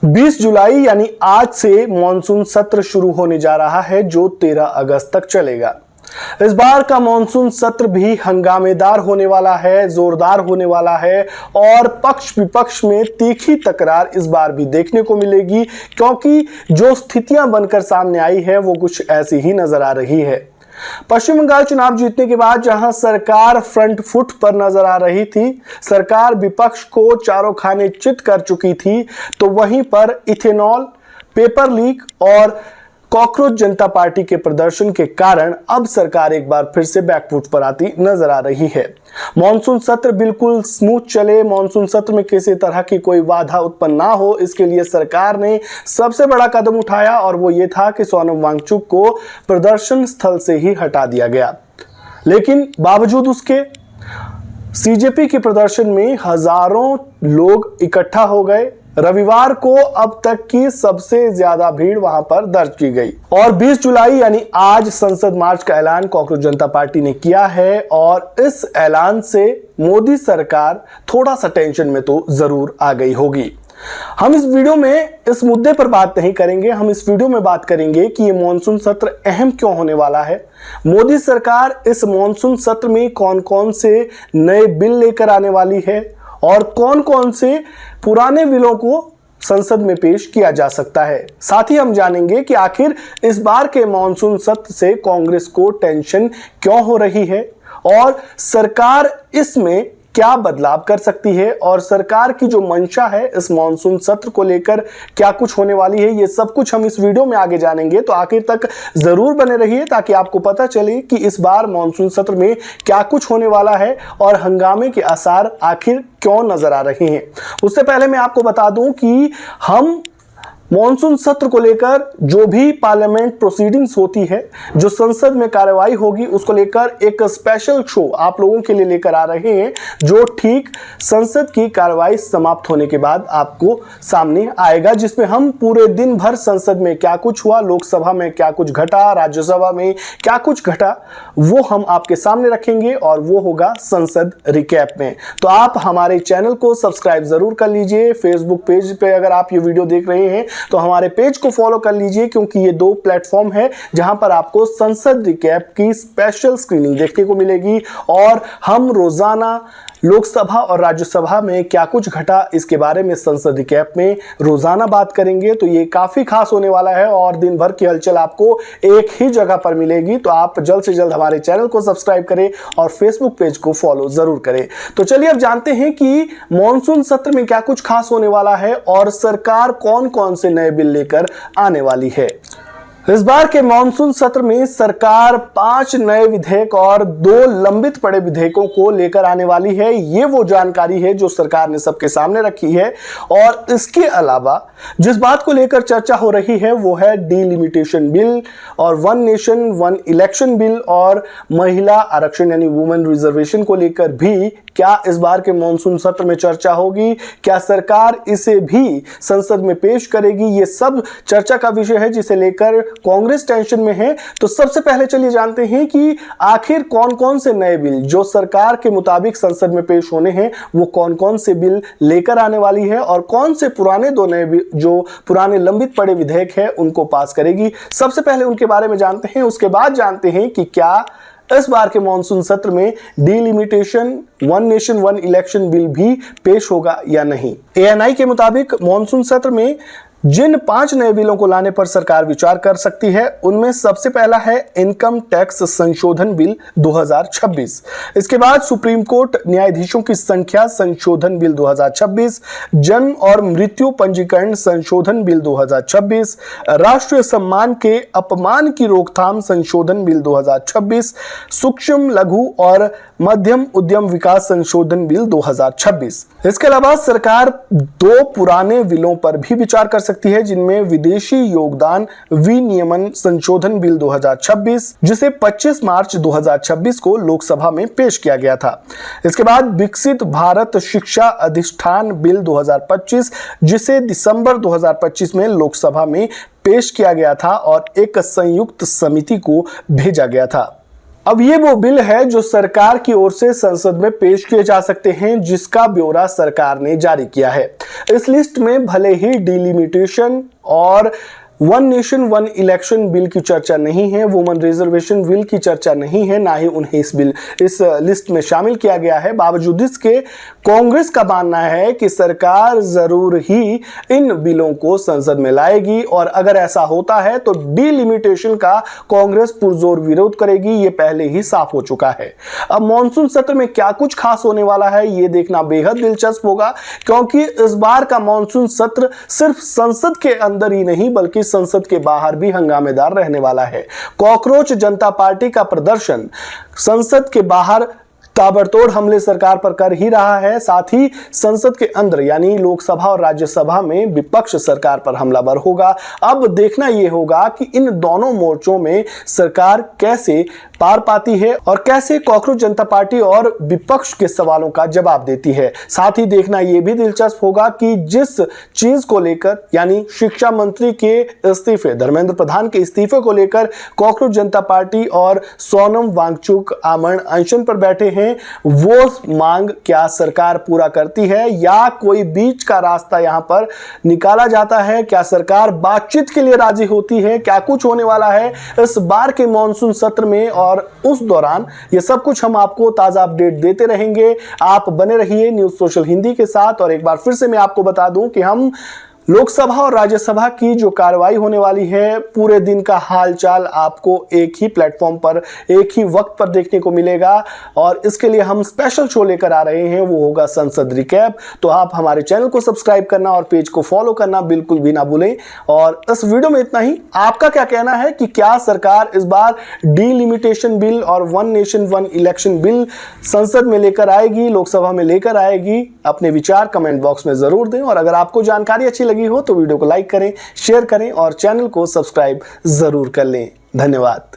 20 जुलाई यानी आज से मॉनसून सत्र शुरू होने जा रहा है जो 13 अगस्त तक चलेगा। इस बार का मॉनसून सत्र भी हंगामेदार होने वाला है, जोरदार होने वाला है और पक्ष विपक्ष में तीखी तकरार इस बार भी देखने को मिलेगी, क्योंकि जो स्थितियां बनकर सामने आई है वो कुछ ऐसी ही नजर आ रही है। पश्चिम बंगाल चुनाव जीतने के बाद जहां सरकार फ्रंट फुट पर नजर आ रही थी, सरकार विपक्ष को चारों खाने चित कर चुकी थी, तो वहीं पर इथेनॉल, पेपर लीक और कॉकरोच जनता पार्टी के प्रदर्शन के कारण अब सरकार एक बार फिर से बैकफुट पर आती नजर आ रही है। मॉनसून सत्र बिल्कुल स्मूथ चले, मॉनसून सत्र में किसी तरह की कोई बाधा उत्पन्न ना हो, इसके लिए सरकार ने सबसे बड़ा कदम उठाया और वो ये था कि सोनम वांगचुक को प्रदर्शन स्थल से ही हटा दिया गया। लेकिन बावजूद उसके सीजेपी के प्रदर्शन में हजारों लोग इकट्ठा हो गए। रविवार को अब तक की सबसे ज्यादा भीड़ वहां पर दर्ज की गई और 20 जुलाई यानी आज संसद मार्च का ऐलान कॉकरोच जनता पार्टी ने किया है और इस ऐलान से मोदी सरकार थोड़ा सा टेंशन में तो जरूर आ गई होगी। हम इस वीडियो में इस मुद्दे पर बात नहीं करेंगे, हम इस वीडियो में बात करेंगे कि ये मॉनसून सत्र अहम क्यों होने वाला है, मोदी सरकार इस मॉनसून सत्र में कौन कौन से नए बिल लेकर आने वाली है और कौन कौन से पुराने बिलों को संसद में पेश किया जा सकता है। साथ ही हम जानेंगे कि आखिर इस बार के मॉनसून सत्र से कांग्रेस को टेंशन क्यों हो रही है और सरकार इसमें क्या बदलाव कर सकती है और सरकार की जो मंशा है इस मॉनसून सत्र को लेकर क्या कुछ होने वाली है, ये सब कुछ हम इस वीडियो में आगे जानेंगे। तो आखिर तक जरूर बने रहिए ताकि आपको पता चले कि इस बार मॉनसून सत्र में क्या कुछ होने वाला है और हंगामे के आसार आखिर क्यों नजर आ रहे हैं। उससे पहले मैं आपको बता दूं कि हम मॉनसून सत्र को लेकर जो भी पार्लियामेंट प्रोसीडिंग्स होती है, जो संसद में कार्रवाई होगी, उसको लेकर एक स्पेशल शो आप लोगों के लिए लेकर आ रहे हैं जो ठीक संसद की कार्रवाई समाप्त होने के बाद आपको सामने आएगा, जिसमें हम पूरे दिन भर संसद में क्या कुछ हुआ, लोकसभा में क्या कुछ घटा, राज्यसभा में क्या कुछ घटा, वो हम आपके सामने रखेंगे और वो होगा संसद रिकैप में। तो आप हमारे चैनल को सब्सक्राइब जरूर कर लीजिए। फेसबुक पेज पे अगर आप ये वीडियो देख रहे हैं तो हमारे पेज को फॉलो कर लीजिए, क्योंकि ये दो प्लेटफॉर्म है जहां पर आपको संसद रिकैप की स्पेशल स्क्रीनिंग देखने को मिलेगी और हम रोजाना लोकसभा और राज्यसभा में क्या कुछ घटा इसके बारे में संसद रिकैप में रोजाना बात करेंगे। तो ये काफी खास होने वाला है और दिन भर की हलचल आपको एक ही जगह पर मिलेगी। तो आप जल्द से जल्द हमारे चैनल को सब्सक्राइब करें और फेसबुक पेज को फॉलो जरूर करें। तो चलिए अब जानते हैं कि मॉनसून सत्र में क्या कुछ खास होने वाला है और सरकार कौन कौन से नए बिल लेकर आने वाली है। इस बार के मॉनसून सत्र में सरकार 5 नए विधेयक और 2 लंबित पड़े विधेयकों को लेकर आने वाली है। ये वो जानकारी है जो सरकार ने सबके सामने रखी है और इसके अलावा जिस बात को लेकर चर्चा हो रही है वो है डिलिमिटेशन बिल और one nation one election bill और महिला आरक्षण यानी वुमेन रिजर्वेशन को लेकर भी क्या इस बार के मॉनसून सत्र में चर्चा होगी, क्या सरकार इसे भी संसद में पेश करेगी, ये सब चर्चा का विषय है जिसे लेकर कांग्रेस टेंशन में है। तो सबसे पहले चलिए जानते हैं कि आखिर कौन कौन से नए बिल जो सरकार के मुताबिक संसद में पेश होने हैं वो कौन कौन से बिल लेकर आने वाली है और कौन से पुराने 2 नए जो पुराने लंबित पड़े विधेयक है उनको पास करेगी। सबसे पहले उनके बारे में जानते हैं, उसके बाद जानते हैं कि क्या इस बार के मॉनसून सत्र में delimitation one nation one election bill भी पेश होगा या नहीं। एएनआई के मुताबिक मॉनसून सत्र में जिन 5 नए बिलों को लाने पर सरकार विचार कर सकती है उनमें सबसे पहला है इनकम टैक्स संशोधन बिल 2026। इसके बाद सुप्रीम कोर्ट न्यायाधीशों की संख्या संशोधन बिल 2026, जन्म और मृत्यु पंजीकरण संशोधन बिल 2026, राष्ट्रीय सम्मान के अपमान की रोकथाम संशोधन बिल 2026, सूक्ष्म लघु और मध्यम उद्यम विकास संशोधन बिल 2026। इसके अलावा सरकार 2 पुराने बिलों पर भी विचार कर सकती है जिनमें विदेशी योगदान विनियमन संशोधन बिल 2026 जिसे 25 मार्च 2026 को लोकसभा में पेश किया गया था। इसके बाद विकसित भारत शिक्षा अधिष्ठान बिल 2025 जिसे दिसंबर 2025 में लोकसभा में पेश किया गया था और एक संयुक्त समिति को भेजा गया था। अब ये वो बिल है जो सरकार की ओर से संसद में पेश किए जा सकते हैं, जिसका ब्यौरा सरकार ने जारी किया है। इस लिस्ट में भले ही डिलिमिटेशन और one nation one election bill की चर्चा नहीं है, वुमेन रिजर्वेशन बिल की चर्चा नहीं है, ना ही उन्हें इस लिस्ट में शामिल किया गया है। बावजूद इसके कांग्रेस का मानना है कि सरकार जरूर ही इन बिलों को संसद में लाएगी और अगर ऐसा होता है तो डिलिमिटेशन का कांग्रेस पुरजोर विरोध करेगी, ये पहले ही साफ हो चुका है। अब मॉनसून सत्र में क्या कुछ खास होने वाला है ये देखना बेहद दिलचस्प होगा, क्योंकि इस बार का मॉनसून सत्र सिर्फ संसद के अंदर ही नहीं बल्कि संसद के बाहर भी हंगामेदार रहने वाला है। कॉकरोच जनता पार्टी का प्रदर्शन संसद के बाहर ताबड़तोड़ हमले सरकार पर कर ही रहा है, साथ ही संसद के अंदर यानी लोकसभा और राज्यसभा में विपक्ष सरकार पर हमलावर होगा। अब देखना यह होगा कि इन दोनों मोर्चों में सरकार कैसे पार पाती है और कैसे कॉकरोच जनता पार्टी और विपक्ष के सवालों का जवाब देती है। साथ ही देखना यह भी दिलचस्प होगा कि जिस चीज को लेकर यानी शिक्षा मंत्री के इस्तीफे, धर्मेंद्र प्रधान के इस्तीफे को लेकर कॉकरोच जनता पार्टी और सोनम वांगचुक आमरण अनशन पर बैठे हैं, वो मांग क्या सरकार पूरा करती है या कोई बीच का रास्ता यहां पर निकाला जाता है? क्या सरकार बातचीत के लिए राजी होती है? क्या कुछ होने वाला है इस बार के मॉनसून सत्र में और उस दौरान ये सब कुछ हम आपको ताजा अपडेट देते रहेंगे। आप बने रहिए न्यूज सोशल हिंदी के साथ। और एक बार फिर से मैं आपको बता दूं कि हम लोकसभा और राज्यसभा की जो कार्रवाई होने वाली है, पूरे दिन का हालचाल आपको एक ही प्लेटफॉर्म पर एक ही वक्त पर देखने को मिलेगा और इसके लिए हम स्पेशल शो लेकर आ रहे हैं, वो होगा संसद रिकैप। तो आप हमारे चैनल को सब्सक्राइब करना और पेज को फॉलो करना बिल्कुल भी ना भूलें। और इस वीडियो में इतना ही। आपका क्या कहना है कि क्या सरकार इस बार डिलिमिटेशन बिल और one nation one election bill संसद में लेकर आएगी, लोकसभा में लेकर आएगी? अपने विचार कमेंट बॉक्स में जरूर दें और अगर आपको जानकारी अच्छी लगी हो तो वीडियो को लाइक करें, शेयर करें और चैनल को सब्सक्राइब जरूर कर लें। धन्यवाद।